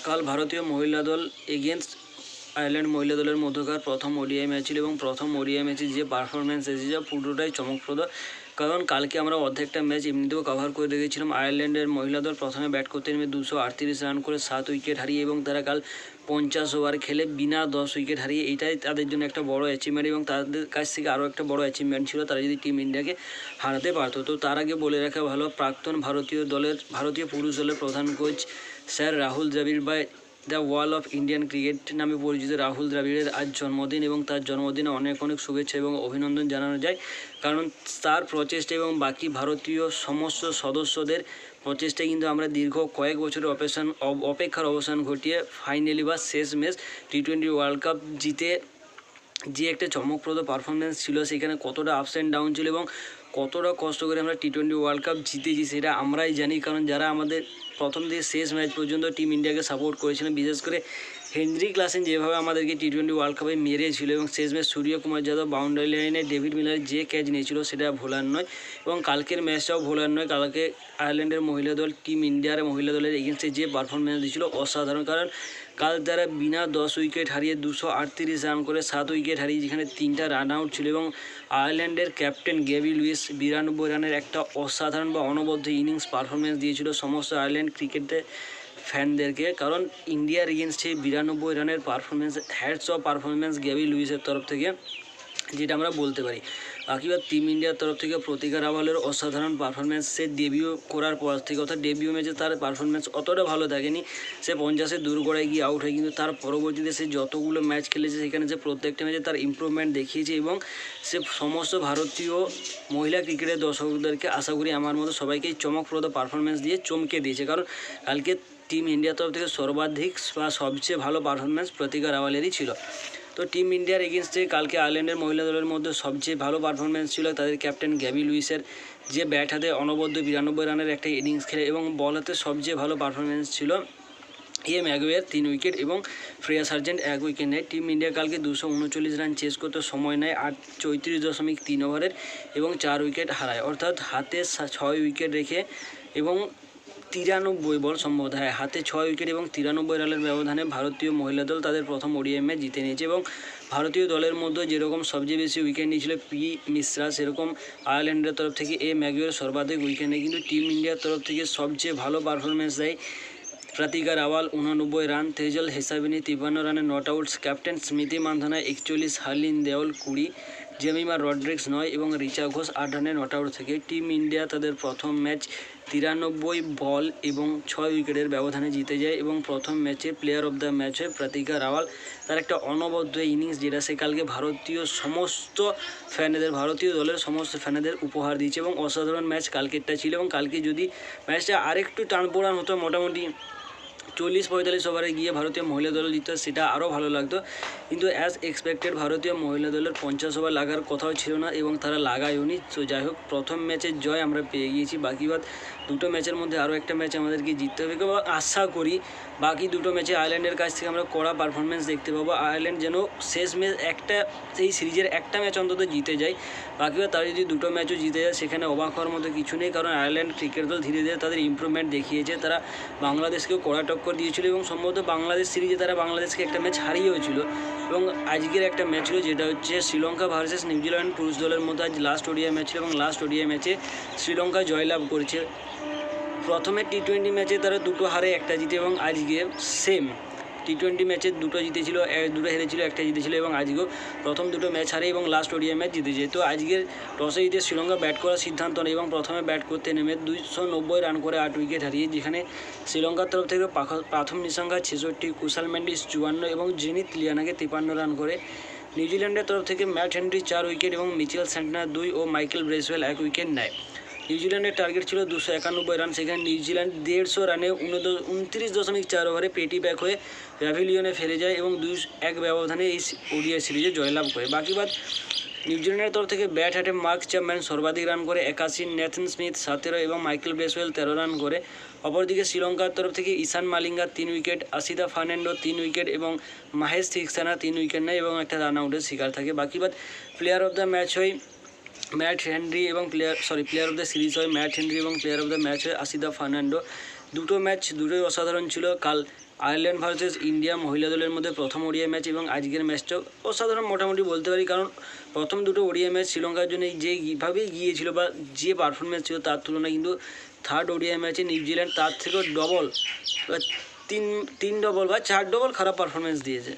কাল ভারতীয় মহিলা দল এগেনস্ট আয়ারল্যান্ড মহিলা দলের মধ্যকার প্রথম ওডিআই ম্যাচ ছিল এবং প্রথম ওডিআই ম্যাচে যে পারফরমেন্স এসেছে পুরোটাই চমকপ্রদ। কারণ কালকে আমরা অর্ধেকটা ম্যাচ এমনিতেও কভার করে রেখেছিলাম। আয়ারল্যান্ডের মহিলা দল প্রথমে ব্যাট করতে নেমে 238 রান করে 7 উইকেট হারিয়ে এবং তারা কাল 50 ওভার খেলে বিনা 10 উইকেট হারিয়ে, এটাই তাদের জন্য একটা বড় অ্যাচিভমেন্ট এবং তাদের কাছ থেকে আরও একটা বড় অ্যাচিভমেন্ট ছিল তারা যদি টিম ইন্ডিয়াকে হারাতে পারতো। তো তার আগে বলে রাখা ভালো, প্রাক্তন ভারতীয় পুরুষ দলের প্রধান কোচ স্যার রাহুল দ্রাবিড় বা the wall of Indian cricket নামে পরিচিত রাহুল দ্রাবিড়ের আজ জন্মদিন এবং তার জন্মদিনে অনেক অনেক শুভেচ্ছা এবং অভিনন্দন জানানো যায়। কারণ তার প্রচেষ্টা এবং বাকি ভারতীয় সমস্ত সদস্যদের প্রচেষ্টায় কিন্তু আমরা দীর্ঘ কয়েক বছরের অপেক্ষার অবসান ঘটিয়ে ফাইনালি বা শেষ ম্যাচ টি20 ওয়ার্ল্ড কাপ জিতে যে একটা চমকপ্রদ পারফরমেন্স ছিল, সেখানে কতটা আপস অ্যান্ড ডাউন ছিল এবং কতটা কষ্ট করে আমরা টি20 ওয়ার্ল্ড কাপ জিতেছি সেটা আমরাই জানি। কারণ যারা আমাদের প্রথম থেকে শেষ ম্যাচ পর্যন্ত টিম ইন্ডিয়াকে সাপোর্ট করেছিলেন, বিশেষ করে হেনরি ক্লাসেন যেভাবে আমাদেরকে টি20 ওয়ার্ল্ড কাপে মেরেছিল এবং শেষ ম্যাচ সূর্যকুমার যাদব বাউন্ডারি লাইনে ডেভিড মিলারের যে ক্যাচ নিয়েছিল সেটা ভোলার নয় এবং কালকের ম্যাচটাও ভোলার নয়। কালকে আয়ারল্যান্ডের মহিলা দল টিম ইন্ডিয়ার মহিলা দলের এগেনস্টে যে পারফরমেন্স দিয়েছিল অসাধারণ। কারণ কাল তারা বিনা 10 উইকেট হারিয়ে 238 রান করে 7 উইকেট হারিয়ে, যেখানে 3টা রান আউট ছিল এবং আয়ারল্যান্ডের ক্যাপ্টেন গ্যাবি লুইস 92 রানের একটা অসাধারণ বা অনবদ্য ইনিংস পারফরমেন্স দিয়েছিল সমস্ত আয়ারল্যান্ড ক্রিকেটের ফ্যানদেরকে। কারণ ইন্ডিয়ার এগেনস্টে 92 রানের performance, hats off performance Gaby লুইসের তরফ থেকে, যেটা আমরা বলতে পারি। বাকিবার টিম ইন্ডিয়ার তরফ থেকে প্রতিকা রাওয়ালের অসাধারণ পারফরমেন্স, সে ডেবিউ করার পর থেকে, অর্থাৎ ডেবিউ ম্যাচে তার পারফরমেন্স অতটা ভালো থাকেনি। সে 50-এর দূর গড়ায় গিয়ে আউট হয়, কিন্তু তার পরবর্তীতে সে যতগুলো ম্যাচ খেলেছে সেখানে সে প্রত্যেকটা ম্যাচে তার ইমপ্রুভমেন্ট দেখিয়েছে এবং সে সমস্ত ভারতীয় মহিলা ক্রিকেটের দর্শকদেরকে, আশা করি আমার মতো সবাইকেই চমকপ্রদ পারফরমেন্স দিয়ে চমকে দিয়েছে। কারণ কালকে টিম ইন্ডিয়ার তরফ থেকে সর্বাধিক বা সবচেয়ে ভালো পারফরমেন্স প্রতিকা রাওয়ালেরই ছিল। তো টিম ইন্ডিয়ার এগেনস্টে কালকে আয়ারল্যান্ডের মহিলা দলের মধ্যে সবচেয়ে ভালো পারফরমেন্স ছিল তাদের ক্যাপ্টেন গ্যাবি লুইসের, যে ব্যাট হাতে অনবদ্য 92 রানের একটা ইনিংস খেলে এবং বল হাতে সবচেয়ে ভালো পারফরমেন্স ছিল ম্যাগুয়ার 3 উইকেট এবং শ্রেয়া সার্জেন্ট 1 উইকেট নেয়। টিম ইন্ডিয়া কালকে 239 রান চেস করতে সময় নেয় 34.3 ওভারের এবং 4 উইকেট হারায়, অর্থাৎ হাতে 6 উইকেট রেখে এবং 93 বল সম্ভবত, হাতে 6 উইকেট এবং 93 রানের ব্যবধানে ভারতীয় মহিলা দল তাদের প্রথম ওডিআই ম্যাচ জিতে নিয়েছে। এবং ভারতীয় দলের মধ্যে যেরকম সবচেয়ে বেশি উইকেট নিয়েছিল পি মিশ্রা, সেরকম আয়ারল্যান্ডের তরফ থেকে ম্যাগুয়ার সর্বাধিক উইকেট নেয়। কিন্তু টিম ইন্ডিয়ার তরফ থেকে সবচেয়ে ভালো পারফরমেন্স দেয় প্রতিকা রাওয়াল 89 রান, তেজল হেসাবিনি 53 রানে নট আউটস, ক্যাপ্টেন স্মৃতি মান্ধানা 41, হার্লিন দেওল 20, জেমিমা রড্রিক্স 9 এবং রিচা ঘোষ 8 রানে নট আউট থেকে টিম ইন্ডিয়া তাদের প্রথম ম্যাচ 93 বল এবং 6 উইকেটের ব্যবধানে জিতে যায় এবং প্রথম ম্যাচে প্লেয়ার অফ দ্য ম্যাচ হয় প্রতিকা রাওয়াল। তার একটা অনবদ্য ইনিংস যেটা সে কালকে ভারতীয় দলের সমস্ত ফ্যানেদের উপহার দিয়েছে এবং অসাধারণ ম্যাচ কালকেরটা ছিল। এবং কালকে যদি ম্যাচটা আরেকটু টানপোড়ান হতো, মোটামুটি 40-45 ওভারে গিয়ে ভারতীয় মহিলা দল জিততো, সেটা আরও ভালো লাগতো। কিন্তু অ্যাজ এক্সপেক্টেড ভারতীয় মহিলা দলের 50 ওভার লাগার কথাও ছিল না এবং তারা লাগায়ওনি। তো যাই হোক, প্রথম ম্যাচের জয় আমরা পেয়ে গিয়েছি। বাকিবাদ দুটো ম্যাচের মধ্যে আরও একটা ম্যাচ আমাদেরকে জিততে হবে এবং আশা করি বাকি দুটো ম্যাচে আয়ারল্যান্ডের কাছ থেকে আমরা কড়া পারফরমেন্স দেখতে পাবো। আয়ারল্যান্ড যেন শেষ ম্যাচ এই সিরিজের একটা ম্যাচ অন্তত জিতে যায়। বাকিবার তারা যদি দুটো ম্যাচও জিতে যায় সেখানে অবাক হওয়ার মতো কিছু নেই, কারণ আয়ারল্যান্ড ক্রিকেট দল ধীরে ধীরে তাদের ইমপ্রুভমেন্ট দেখিয়েছে। তারা বাংলাদেশকেও কড়া টক্কর দিয়েছিল এবং সম্ভবত বাংলাদেশ সিরিজে তারা বাংলাদেশকে একটা ম্যাচ হারিয়েওছিল। এবং আজকের একটা ম্যাচ ছিল যেটা হচ্ছে শ্রীলঙ্কা ভার্সেস নিউজিল্যান্ড পুরুষ দলের মধ্যে আজ লাস্ট ওডিআই ম্যাচ ছিল এবং লাস্ট ওডিআই ম্যাচে শ্রীলঙ্কা জয়লাভ করেছে। প্রথমে টি20 ম্যাচে তারা 2টো হারে 1টা জিতে এবং আজকে সেম টি20 ম্যাচে 2টো জিতেছিল, 2টো হেরেছিল, 1টা জিতেছিল এবং আজকেও প্রথম 2টো ম্যাচ হারে এবং লাস্ট ওডিআই ম্যাচ জিতেছে। তো আজকের টসে জিতে শ্রীলঙ্কা ব্যাট করার সিদ্ধান্ত নেয় এবং প্রথমে ব্যাট করতে নেমে 290 রান করে 8 উইকেট হারিয়ে, যেখানে শ্রীলঙ্কার তরফ থেকে প্রাথম নিশাঙ্কা 66, কুশাল মেন্ডিস 54 এবং জেনিত লিয়ানাকে 53 রান করে। নিউজিল্যান্ডের তরফ থেকে ম্যাট হেনরি 4 উইকেট এবং মিচেল স্যান্টনার 2 ও মাইকেল ব্রেসওয়েল 1 উইকেট নেয়। নিউজিল্যান্ডের টার্গেট ছিল 291 রান, সেখানে নিউজিল্যান্ড 150 রানে 29.4 ওভারে পেটি ব্যাক হয়ে প্যাভিলিয়নে ফিরে যায় এবং 2-1 ব্যবধানে এই ওডিআই সিরিজে জয়লাভ করে। বাকিবাদ নিউজিল্যান্ডের তরফ থেকে ব্যাট হাটে মার্ক চ্যাপম্যান সর্বাধিক রান করে 81, নেথন স্মিথ 17 এবং মাইকেল ব্রেসওয়েল 13 রান করে। অপরদিকে শ্রীলঙ্কার তরফ থেকে ঈশান মালিঙ্গা 3 উইকেট, আসিদা ফার্নান্ডো 3 উইকেট এবং মাহেশ থিকসানা 3 উইকেট নেয় এবং একটা রান আউটের শিকার থাকে। বাকিবাদ প্লেয়ার অফ দ্য ম্যাচ হয় ম্যাট হেনরি এবং প্লেয়ার অফ দ্য সিরিজ হয় ম্যাট হেনরি এবং প্লেয়ার অফ দ্য ম্যাচ হয় আসিদা ফার্নান্ডো। দুটো ম্যাচ দুটোই অসাধারণ ছিল। কাল আয়ারল্যান্ড ভার্সেস ইন্ডিয়া মহিলা দলের মধ্যে প্রথম ওডিআই ম্যাচ এবং আজকের ম্যাচটা অসাধারণ মোটামুটি বলতে পারি, কারণ প্রথম দুটো ওডিআই ম্যাচ শ্রীলঙ্কার জন্য যেভাবেই গিয়েছিল বা যে পারফরমেন্স ছিল তার তুলনায় কিন্তু থার্ড ওডিআই ম্যাচে নিউজিল্যান্ড তার থেকেও ডবল বা তিন ডবল বা 4 ডবল খারাপ পারফরমেন্স দিয়েছে।